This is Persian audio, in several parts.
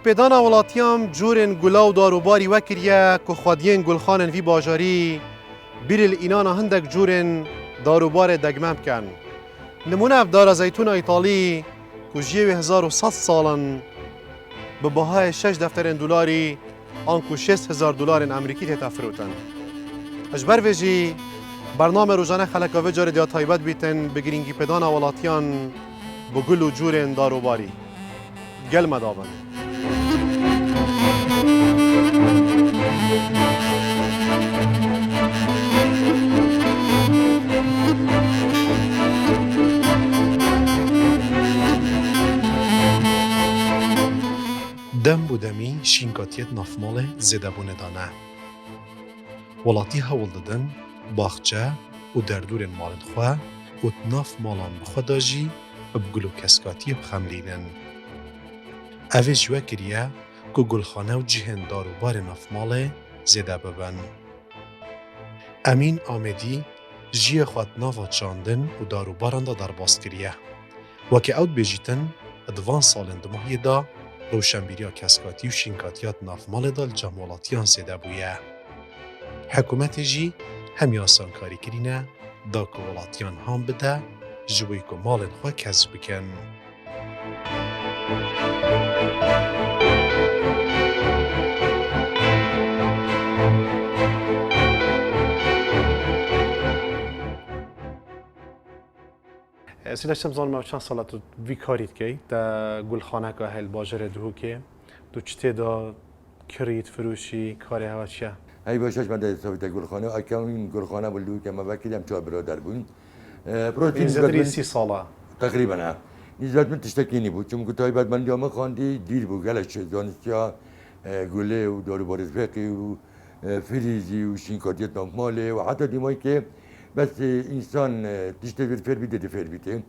پیدانا ولاتیام جورن گلا و داروباری وکریه که خودین گلخانن وی باجاری بیرل اینانا هندک جورن داروبار دگمه بکن. نمونه افدار زیتون ایتالی که جیوی 1100 سالن به بهای 6 دفترین دلاری آنکو 6000 دلار امریکی تفروتن. اجبر ویجی برنامه روزانه خلقاوه جاره دیا تایبت بیتن بگرینگی پیدانا ولاتیان بگل و جورن داروباری. گل مدابن. دم بودمی شینکاتیت نافمال زده بونه دانه. ولاتی هول دادن باخچه و دردور مالن خواه و ناف مالان بخوا داجی بگلو کسکاتی بخملینن. اوه جوه کریه که گلخانه و جهن داروبار نافمال زده ببن. امین آمدی جیه خواد ناوا چاندن و داروباران دا در باست کریه. وکه اوت بیجیتن ادوان سالن دماهی دا روشنبیریا کسکاتی و شینکاتیات نافمال دا الجمالاتیان زده بویه. حکومت جی همی آسان کاری کرینه دا که ولاتیان هم بده جوی که مالن خواه کسب بکن. سیدش تمزان ما چند سالت وی کاریت کی تا گلخانه که هل باجر دو که دو چته دا کریت فروشی کاری هوا چیه؟ ای باشش من در صحبت گلخانه اکاون گلخانه بلدو که ما وکیلم چهار برادر بودن. این زدری 30 ساله. تقریبا نه. نزد من تشتکی بود چون که تایبت من جامعه خواندی دیر بود گلش دانشجو گله و داروبار فقی و فریزی و شینکاتیت نافماله و حتی دیمایی که بس انسان تشته فر بیده فر بیده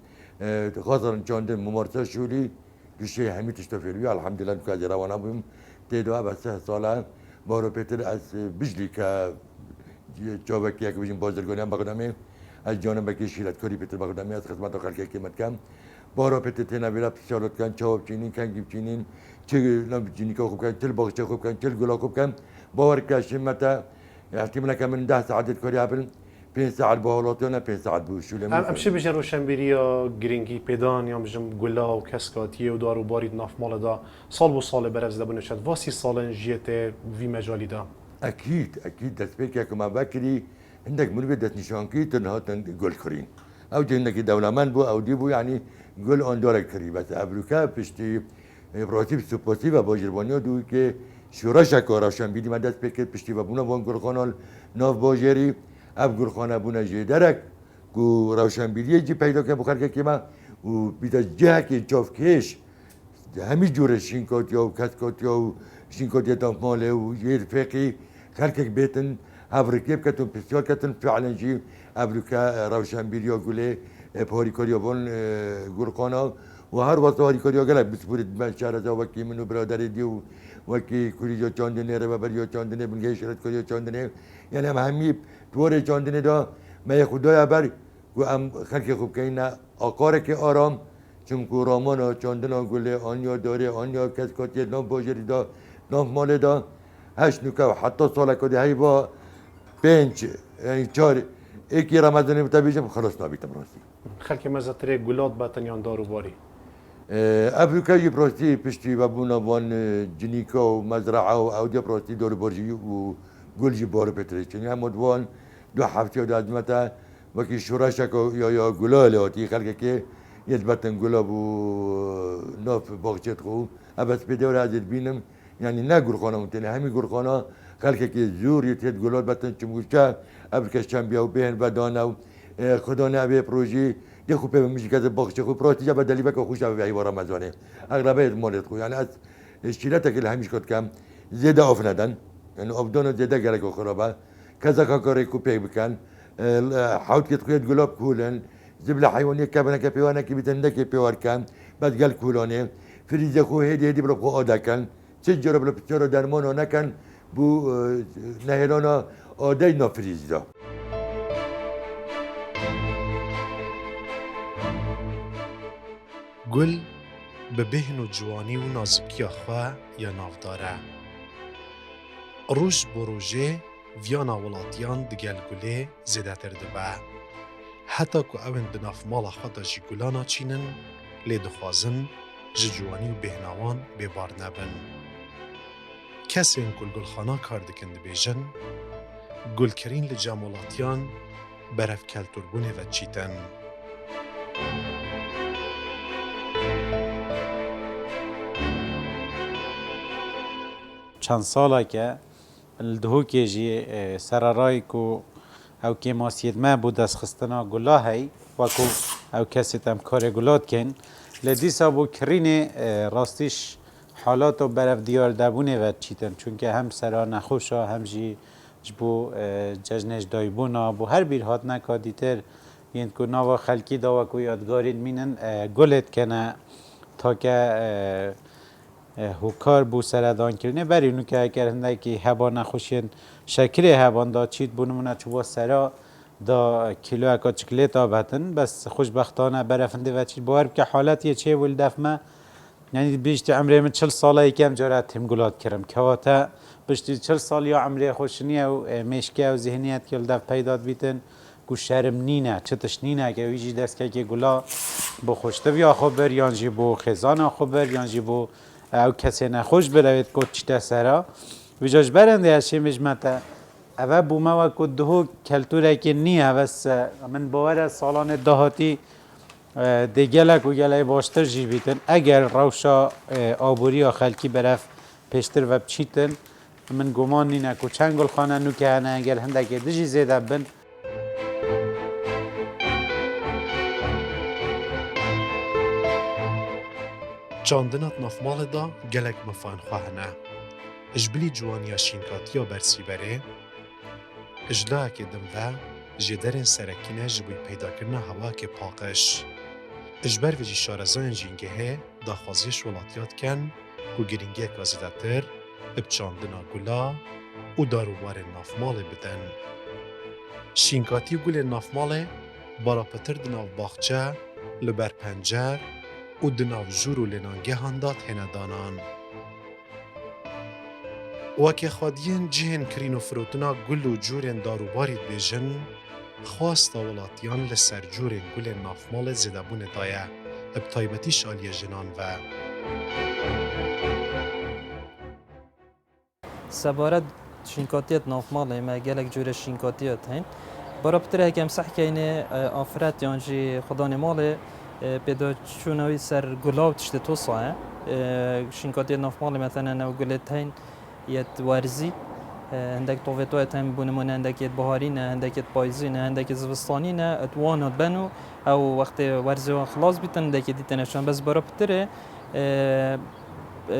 خاصا چندین ممارسه شوری دوشه همی تشته فر بی الحمدلله که از روانه بیم تداوم بس ساله بارو پیتر از بجلی که جوابکی که بیشتر بازرگانی هم بقدامه از جانب کی شیرت کاری پیتر بقدامه از خدمت آخر که کمت کم بارو پیتر تنابیرا پیشالات کن چوب چینین کن گیب چینین چه نام چینی که خوب کن چه باغچه خوب کن چه گلا خوب کن باور کشیم متا احتمالا که من 10 ساعت کاری هبل 5 ساعت باهالاتونه 5 ساعت بوشوله امشی بیشتر روشنبیریا گرینگی پیدان یا بیشتر گلا و کسکاتی و داروباری نافمال دا سال و سال برز دبونه شد واسی سالن جیت وی مجالی دا اكيد تسبيك يا كما بكري عندك منو بدت نشانكي تنها جول كرين او جنك دولمان بو او دي بو يعني جول اون دور كري بس ابروكا بشتي بروتيب سوبوسيفا باجربانيو دو كي شورا روشن بیدی من دست بکرد پشتی و بونه وان گلخانال ناف باجری اب گلخانه بونه جدرک کو روشن بیدی جی پیدا که بخیر که ما و بیدا جه که جافکش همین جور شینکاتیا و کسکاتیا و شینکاتیا تاماله و یه رفیقی خلک بیتن افریقی کتون بسیار کتون فعلا جی افریقا روشن بیدیا گله پاری کاریا وان گلخانه و هر وقت هاری کاریا گله بسپورت من شهر از وکی منو برادری دیو وکی کوریجا چاندنه رو ببریا چاندنه بنگه شرط کاریا چاندنه یعنی هم همی طور چاندنه دا من خدای بر و ام خلق خوب که اینا آقاره که آرام چون که رامان چاندنا گله آنیا داره آنیا کس کاتی نام باجری دا نام مال دا هشت نکه حتی سال کدی هی با 5 یعنی 4 یکی رمضانی بتابیجم خلاص نبیتم راستی خلک مزاتره گلات باتنیان داروباری افریقایی پرستی پشتی و بونا وان جنیکا و مزرعه و اودیا پرستی داروباری و گلجی بارو پتری چنین هم دوان 2 هفته و دادمتا وکی شوراشک یا گلاله آتی خلقه که یزبطن گلاب و ناف باغچت خو ابس بدور از بینم یعنی نه گلخانه متنی همین گلخانه خلقه که زور یتید گلات بطن چمگوشته افریقاش چند بیا و بین و دانه و خدا نبی پروژی یه خوبه میشه که باغچه خوب پراتی جا بدلی بک خوش به ایوار رمضانه اغلبه مالت خو یعنی از اشتیلات که همیش کد کم زیاده آف ندن یعنی آبدان زیاده گرک و خرابه کذا کاری کوپی بکن حاوت كي تخيل قلوب كولن زبله حيوانيه كابنا كبيوانا كي بتندا كي بيوار كان بعد قال كولوني فريزا خو هدي برو ادا كان تجرب بلا بتشرو درمون هنا كان بو نهرونا اودي نو فريزا گل به بهن و جوانی و نازکی خواه یا نافداره. روش بروژه ویانا ولاتیان دگل گله زیده تر دبه. حتی که اون دناف مالا خدا جی گلانا چینن لی دخوازن جوانی و بهنوان ببار نبن. کسی این کل گلخانا کار دکن دبیجن گلکرین لجامولاتیان برف کلتوربونه و چیتن. چند ساله که الدهوکی جی سرارای کو او که ماسید ما بود از خستنا گلا هی و کو او کسی تم کار گلات کن لدیسا بو کرین راستیش حالات و برف دیار دبونه و چیتن چون که هم سرا نخوشا هم جی جبو ججنش دایبونا بو هر بیر هات نکادی تر یند کو نوا خلکی داوا کو یادگارید مینن گلت کنه تا که هوکار بو سردان کرنه بری اونو که اگر هنده که هوا نخوشین شکل هوان دا چید بونمونه چوبا سرا دا کیلو اکا چکلیت آبتن بس خوشبختانه برفنده و چید باور که حالتیه چه ولدفمه یعنی بیشتر عمره من 40 ساله یکم جارت هم گلات کرم که واتا بیشتر 40 سال یا عمره خوشنیه و مشکه و ذهنیت که ولدف پیدات بیتن کو شرم نینه چتش نینه که ویجی دست که گلا بو خوشته بیا خبر یانجی بو خزان خبر یانجی بو او کسی نخوش بروید که چیتا سرا ویجاش برنده هشی مجمتا اوه بوما و که دهو کلتوره که نیه بس من باور سالان دهاتی ده گلک و گلای باشتر جی بیتن اگر روشا آبوری یا خلکی برف پیشتر و بچیتن من گمان نینه که چند گل خانه نو که هنه اگر هنده که دجی زیده بن چاندنات نافمال دا گلک مفان خواهنه. اجبلی جوانیا شینکاتیا برسی بره اجلا که دم و جدرن سرکینه جبوی پیدا کرنه هوا که پاقش. اجبر ویجی شارزان جینگه داخوازیش ولاتیات کن گو گرینگی کازده تر ابچاندنا گلا و داروبار نافمال بدن. شینکاتی گل نافمال بارا پتر دناف باخچه لبر پنجر و دناف جور و لنانگه هندات هندانان. وکه خادین جهن کرین و فروتنا گل و جورن داروبارید بیجن خواستا ولاتیان لسر جورن گل نافمال زدبون دایه ابتایبتی شالی جنان و سبارت شینکاتیت نافماله ما گلک جور شینکاتیت هن برا بتره هکم صح که اینه آفرت یانجی خدا نماله پیدا چونوی سر گلاو تشت توصا شینکاتیت نافماله مثلا نو گلت هن یت ورزی هندک طوفیتویت هم بونمونه هندک یت بهارینه هندک یت پاییزینه هندک یت زوستانینه اتوانات بنو او وقت ورزی و خلاص بیتن هندک دیتنشان بس برا بتره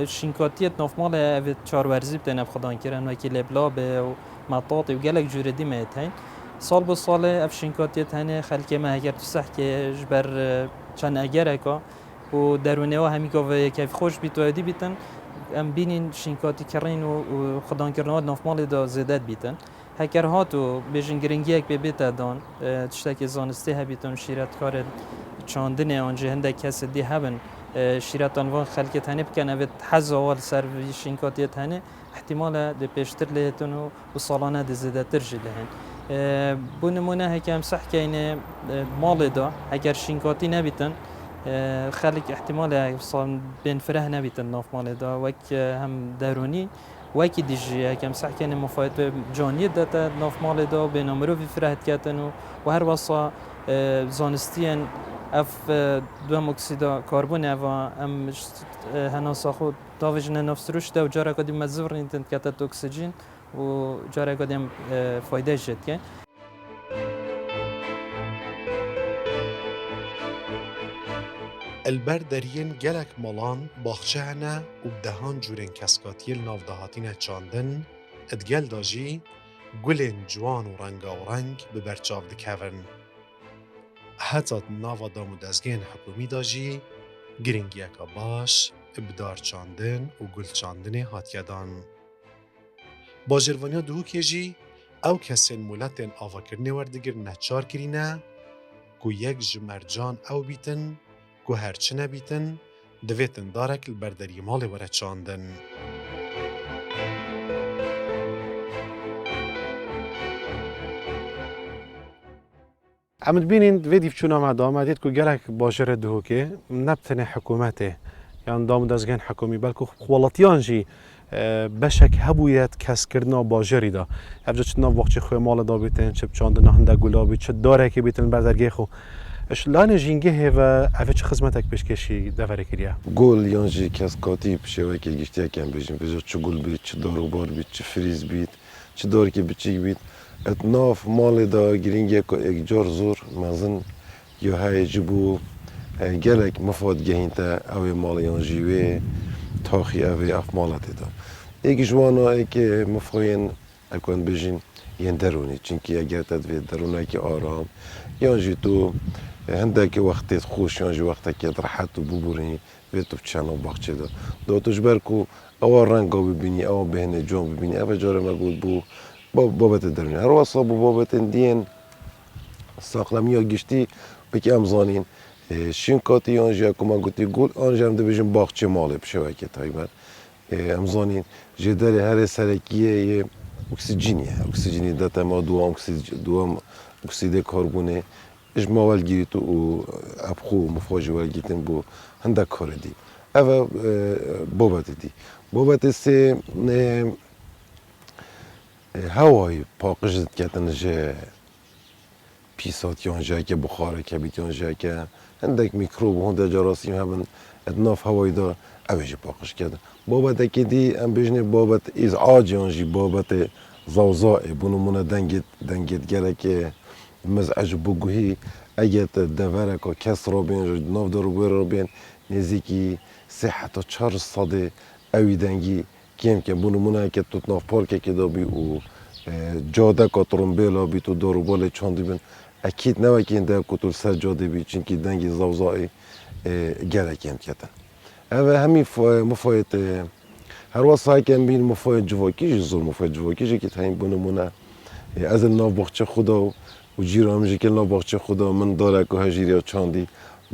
شینکاتیت نافماله اوه چار ورزی بتن اف خدان کرن وکی لبلا به و مطاطی و گلک جوره دیمه هین سال به سال اف شینکاتیت هنه خلکه ما اگر تو صح که جبر چند اگر اکا و درونه و همی که کیف خوش بیت و ادی بیتن ام بینین شینکاتی کرین و خدان کرنواد نافمال دا زیادت بیتن هکر هاتو بیشن گرینگی یک بیت دان تشتک زانسته هبیتون شیرت کار چاندنه آنجه هنده کس دی هبن شیرت آنوان خلق تنه بکن اوید حز اول سر شینکاتی تنه احتمال ده پیشتر لیتون و سالانه ده زیده تر جده هن بو نمونه هکم صح که اینه مال دا اگر شینکاتی نبیتن خلق احتمال بین فره نبیتن ناف مال دا وک هم درونی وکی دیجی هکم صح که اینه مفاید جانی داتا ناف مال دا بین امرو فی فرهت کتن و هر وصا زانستین اف دوام اکسیدا کربن و ام هناسا خود داوجن نفس روش دا و جاره کدی مزور نیتند کتت اکسیژن و جاره کدیم فایده جد که البر درین گلک مالان باخچه هنه و بدهان جورین کسکاتی ناو دهاتین چاندن ادگل داجی گلین جوان و رنگ به برچاو دکون. حتی ناو دامو دزگین حکومی داجی گرینگی اکا باش ابدار چاندن و گل چاندن هاتیدان. با جروانیا دو کجی او کسین مولتین آوا کرنه وردگر نچار کرینه گو یک جمرجان او بیتن گو هرچه نبیتن دویتن دارک البردری مال وره چاندن. عمد بینین دویدی فچون آمد آمدید که گلک باجر دهوکه نبتنه حکومته یعنی دام دزگن حکومی بلکه خوالاطیان جی بشک هبویت کس کردنا باجری دا افجا چطنا وقت خوی مال دا بیتن چه بچاندنا هنده گلابی چه داره که بیتن بردرگه خو اش لان جینگه و اوه چه خدمتک پیشکشی دوره کریه گل یانجی کس کاتی پیشه که گشتی کم بیشیم بجا چه گل بید چه دارو بار بید چه فریز بید چه دار که بچیک بید اتناف مال دا گرینگه که اکجار زور مزن یا های جبو گلک مفاد گهین تا اوه مال یانجیوه تاخی اوه اف مالت دا ایک جوانا ایک مفاین اکوان بجین ین درونی چونکه اگر تدوید درونه که آرام یانجی تو هندك وقت خوش يانجي وقتك راحت وبوريني بيتو بتشانا وباقشي دا دو تجبركو او رنگا ببيني او بهنه جون ببيني او جاره ما قول بو بابت الدرني هر وصل بو بابت دين ساقلميا گشتي بكي امزانين شينكاتي يانجي اكو ما قلتي قول انجي ام دبيجن باقشي مالي بشبكه تايبر امزانين جدال هر سركيه اكسجيني داتا ما دوام اكسيد كربونه اش ما ولگیری و ابخو مفاجئ ولگیتن بو هندک کار دی اول بابت سه هوای پاکشت کردن جه پیسات یانجا که بخاره که بیت یانجا که هندک میکروب و هندک جراسیم هم ادناف هوای دا اوج پاکش کرد بابت که دی ام بجنه بابت ازعاج یانجی بابت زوزاء بونمونه دنگت گره که مزعج بگویی اگر دوره که کس را بین ناف دارو را بین نزدیکی 3 تا 4 صد اویدنگی کم که بونمونه که تو ناف پارک که دابی و جاده که ترمبیلا بی تو دارو بالا چاندی بین اکید نوه که این ده کتول سر جاده بی چونکه دنگی زوزایی گره کم کردن اوه همی مفاید هر واسه کم بین مفاید جواکی زور مفاید جواکی که تاین بونمونه از ناف بخچه خدا و جیرام جی که نباخچه خدا من داره که هجیریا چاندی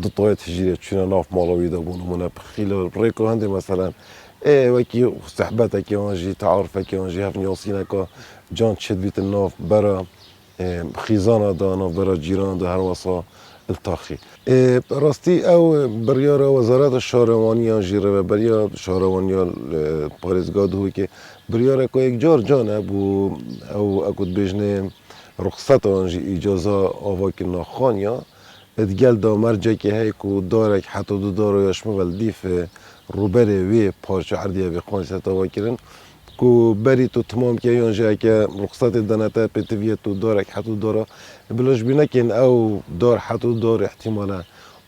دو تایت هجیریا چونه ناف مالوی دا بونمونه خیلی ریکو هنده مثلا وکی صحبت که آنجی تعارف که آنجی هفت نیاسینه که جان چد بیت ناف برا خیزان دا ناف برا جیران دا هر واسا التاخی راستی او بریار وزارت شهروانی آنجی رو بریار شهروانی پارزگاه دو که بریار که یک جار جانه بو او اکود بجنه رخصت آنجی اجازه آوا که نخوانیا ادگل دا مرجع که هی کو دارک حتی دو دارو یشمه ولدیف روبره وی پارچه عردیه به خوانی ستا آوا کرن کو بری تو تمام که یانجه که رخصت دانتا پتویه تو دارک حتی دارا بلاش بینه که او دار حتی دار احتمالا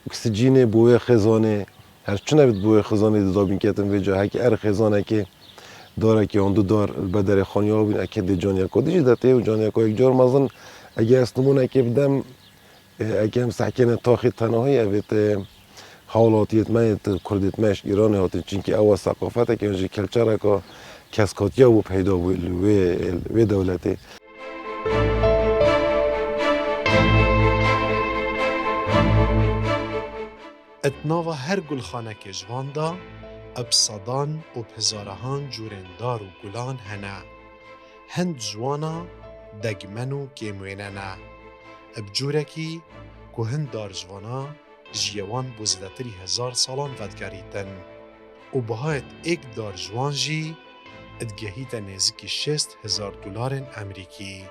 اکسیژن بوی خزانه هر چونه بید بوی خزانه دابین کتن ویجا هکی ار خزانه که داره که اون دو دار بدر خانی‌ها بین اکید جانیا کدیجی داته و جانیا کو یک جور مازن اگه استمون که بدم اگه هم سکن تاخی تنهایی اوت حالاتیت میت کردیت مش ایران هات چونکه اول ثقافت که اونجا کلچر که کسکاتیا و پیدا و دولتی اتناوا هر گلخانه که جوان دا ابصدان و پزارهان جورندار و گلان هنه هند جوانا دگمن و کیمویننه ابجورکی که هند دار جوانا جیوان بزدتری 1000 سالان ودگریتن و بهایت ایک دار جوان جی ادگهیت نزدیکی 60,000 دلار امریکی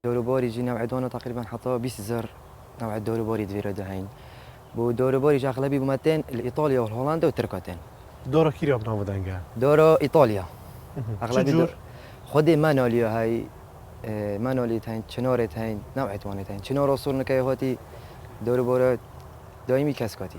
دورباري جي نوع دوانا تقريبا حتى 20,000 نوع الدورباري دويرة دهين بو دورباري جي اغلبي بمتين الايطاليا والهولندا والتركاتين دورا كيري ابنا ودنگا دورا ايطاليا اغلبي جور خدي مانوليا هاي مانولي تاين چنوري تاين نوع دواني تاين چنور اصول نكاي هاتي دوربارا دائمي كاسكاتي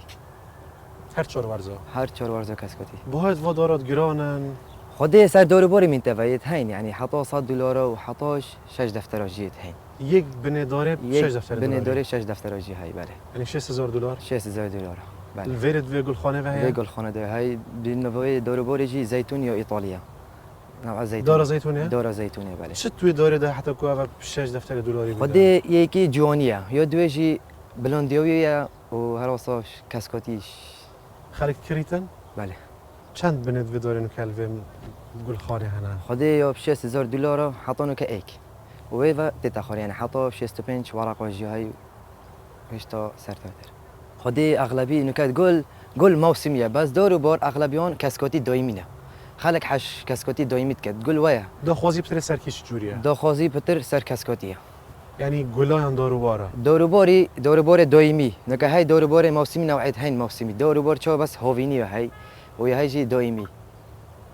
هر چور ورزا هر 4 ورزا كاسكاتي بهایت و دارات گرانن خدي سر دورباري من تفايت هين يعني حتى 100 دلار و حتى 6 دفتر جيت هين یک بنه داره 6 دفتر بني دوري 6 دفتر جي هاي بله یعنی 60,000 دلار 6000 دلار بله الفيرد في گلخانه و هي بيقول خانه ده هاي بالنوعية دورباري جي زيتون يا إيطاليا نوع زيتون دار زيتونه دار زيتونه بله چه توی داره ده حتی که اول 6 دفتر دلاری خود بده یکی جوانیه یا دویجی بلندیویه و هر واساش کسکاتیش خلق کریتن بله چند بند و دارین کلوه گل خاره هنن خود یا $6000 حطانو كايك ويفا تتاخر يعني حطوا ب 65 ورق وجهي هشتا سرتاتر خود اغلبي نكات قول موسميه بس دور بار اغلبيون كاسكوتي دايمينه خلق حش كاسكوتي دايميت كد قول ويا دا خوازی بتره سرکش جوریه دا خوازي بتر سر كاسكوتيه یعنی گلایان دارو باره دور بار دايمي نكا هاي دور بار موسمي نوعيه هاي موسمي دور بار شو بس هوفيني هاي ويا هاي جي دايمي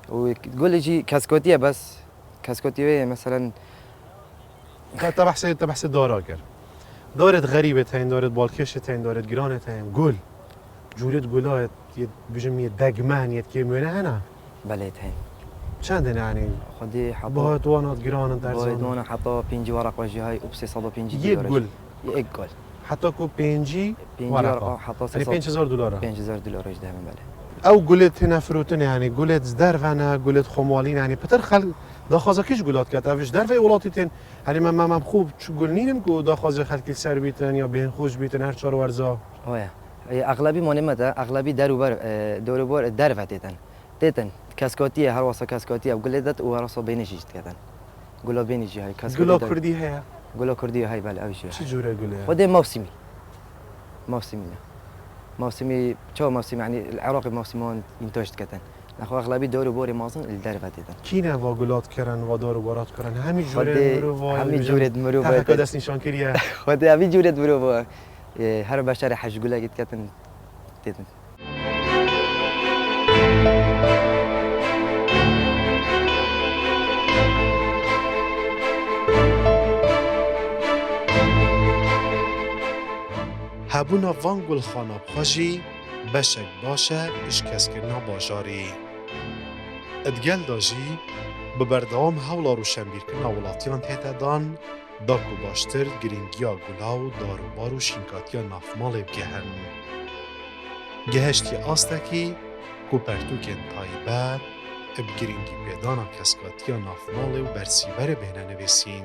وتقول جي كاسكوتيه بس كاسكوتيه مثلا تبحث دارا کرد دارت غریبه تاین دارت بالکش تاین دارت گرانه تاین گل جورت گلایت بجم یه دگمن یه که میونه هنه بليت هاي چند یعنی خدي حطوا باید وانات گرانه در باید زمان وانا حطوا 5 ورق وجهي و 350 یک گل یک گل حتی که پنجی 5 ورقه ورق حطوا یعنی $5000 $5000 اجده من بله او گلت نفروتن یعنی گلت زدر ونه گلت خمالین یعنی پتر خل داخوازا کیش گلات کرد اوش در و اولاتی تن یعنی من خوب چو گل نینم که داخوازا خلکی سر بیتن یا بین خوش بیتن هر چهار ورزا هويا اغلبي مهمته اغلبي دور بار در فتتن تتن كاسكوتيه هر واسا كاسكوتيه وقلدت و راسو بينش كتن قولوا بينش هاي گلا كاسكوتيه کردی هیا قولوا كرديه هاي بله اوش چه جوره گله خدي موسمي شو موسمي يعني العراقي موسمون ينتجت كتن نخو اغلبي دور بار مازن الدر فتتن کی نه وا گلات کردن و دارو بارات کردن همین جوره خدي مرو وای همي جورد مرو تفکر دست نشان کریه خدي همي جورد مرو هر بشر حش قولا قد كتن تتن هبونا وان گل خاناب خاجی بشک باشه اشکس کرنا باجاری ادگل داجی ببردام هولا رو شنبیر کرنا ولاتیان تیتا دان داکو باشتر گرینگیا گلاو داروبار و شینکاتیا نافمال بگهن گهشتی آستکی کو پرتوکن تایبه اب گرینگی پیدانا کسکاتیا نافمال و برسیبر بینه نویسین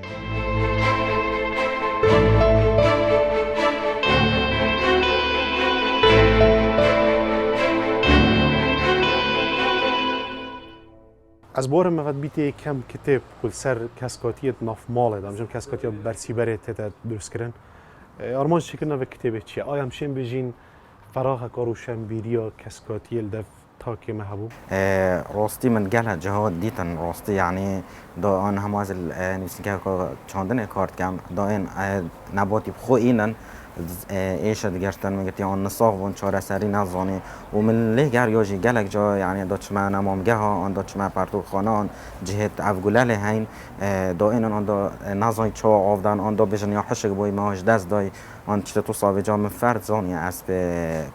از بار مفاد بیتی کم کتاب کل سر کسکاتیت نافماله دام جم کسکاتیت برسیبره تتا درست کردن آرمان شکرنا و کتابه چیه آیا همشین بجین فراغ کارو شنبیریا کسکاتیل دف تاکی محبوب راستی من گله جهاد دیتن راستی یعنی دا آن همازل نویسنگه که چاندن کارت کم دا این نباتی بخو اینن ایش دگرتن میگه آن نصاف و چهار سری نزانی و من له گر یاجی گلک جا یعنی دا چما نمامگه ها آن دا چما پرتو خانان جهت افگوله هین دا این آن دا نزانی چا آفدن آن دا بجن یا حشق بای ماهش دست دای آن چطور تو صاحب جا من فرد زانی اسب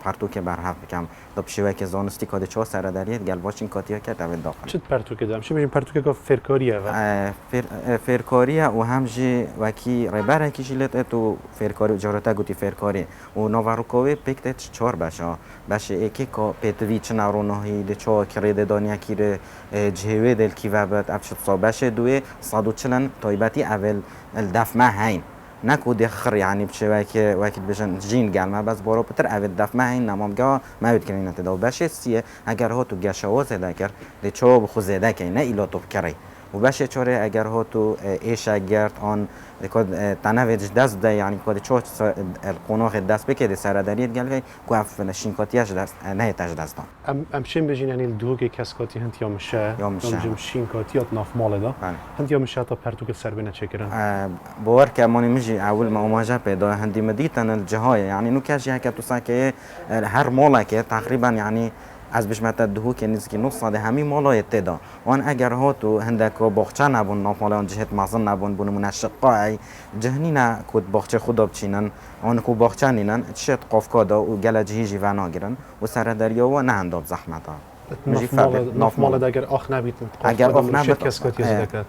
پرتو که برهف بکم دا بشوی که زانستی کاده چا سر دریت گل باشین کاتیا کرد اول داخل چه پرتو که دام چه بجین پرتو که فرکاریه و فرکاریه و همجی وکی ربره کشیلت تو فرکاری جارتا گوتی فرکاری و نوواروکوی پکت چهار باشه یکی که پتوی چه نورونهی ده چه کرده دنیا کیره جهوی دل کی وابد افشت صابشه دوی صادو چلن تایبتی اول الدفمه هین نکود خر یعنی بشه که وقت بجن جین گلمه بس بارو پتر اول دفمه هین نمامگاه ما بید کنین تداو باشه سیه اگر ها تو گشوا زده کرد ده چه بخو زده که نه ایلا تو کری و باشه چاره اگر ها تو ایش گرد آن کد تنویج دست ده یعنی کد چه القناخ دست بکده سر دریت گلوی کوف نشینکاتیش دست نه تاج دستان امشین بجین یعنی دوگ کسکاتی هنت یا مشه جم شینکاتیات نافمال دا هنت یا مشه تا پرتو که سر بینه چکرن باور که مانی میجی اول ما مواجه پیدا هندی مدیتن الجهای یعنی نو کاجی هک تو ساکه هر مالکه تقریبا یعنی از بشمت دهو که نیست که نص ده همین مالای تدا وان اگر ها تو هندک باغچه نبون نافمالان جهت مازن نبون بون منشقای جهنی نه کود باغچه خدا بچینن آن کو باغچه نینن چت قافکا دا و گل جهیجی و ناگرن و سر دریا و نه انداب زحمت ها ناف مال اگر آخ نبید اگر آخ شد نبید کس کتی زدکت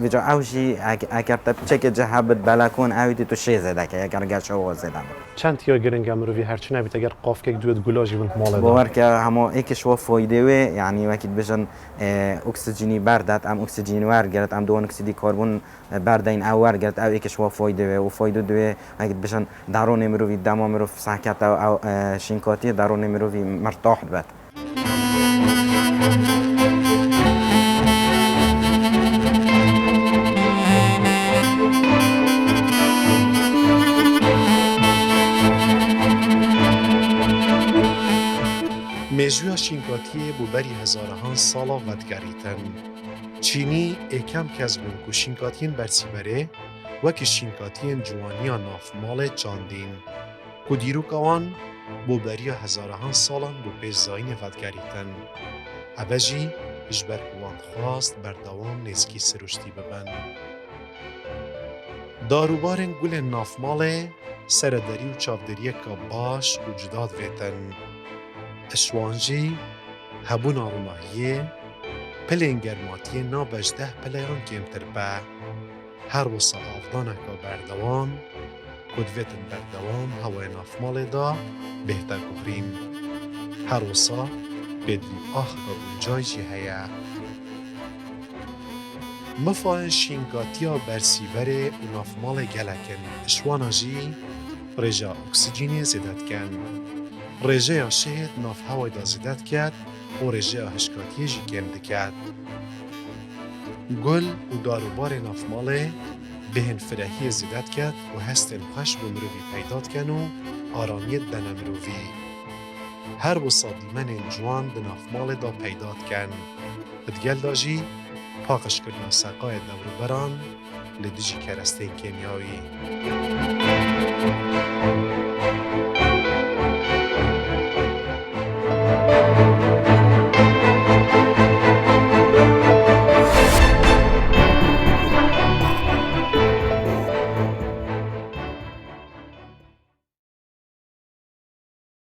ویجا اوجی اگر تا چک جهبت بلکون اویدی تو شی زده که اگر گرچه آواز زدم چند تیا گرنگ مروی هرچی نبید اگر قاف که دوید گلاجی بند مال باور دا که همه ایکش و فایده وی یعنی وقتی بجن اکسیژنی بردات ام اکسیژن ور گرد ام دون اکسید کربن بردین اور گرد او ایکش و فایده و فایده دوی وقتی بجن درون مروی دما مرو ساکت او شینکاتی درون مروی مرتاح بد میجویا شینکاتیه بو بری هزارهان سالا ودگریتن. چینی اکم کس بون که شینکاتین برسی بره وکی شینکاتین جوانیا نافمال جاندین. که دیروکوان بو بری هزارهان سالان بو پیش زاین ودگریتن. اوجی اجبر کوان خواست بردوام نزکی سروشتی ببن. داروبارن گل نافمال سردری و چافدریه که باش و جداد ویتن. اشوانجی هبون آروناهیه پلین گرماتیه نابجده پلیان کمتر به هر وصا آفدانه که بردوام کدویتن بردوام هوای نافمال دا بهتر کهرین هر وصا بدلی آخ که اونجای جی هیا مفاین شینکاتیا برسی بره و نافمال گلکن اشوانا جی رجا اکسیجینی زیدت کن رژه شهد ناف هوای دا زیدت کرد و رژه هشکاتی جی کم دکرد. گل و داروبار نافماله بهن فرهی زیدت کرد و هستن خوش و مروی پیداد کن و آرامیت دن مروی. هر وصا دیمن جوان د نافمال دا پیداد کن. ادگل دا جی پاکش کردن سقای دوربران لدیجی کرستین کیمیایی.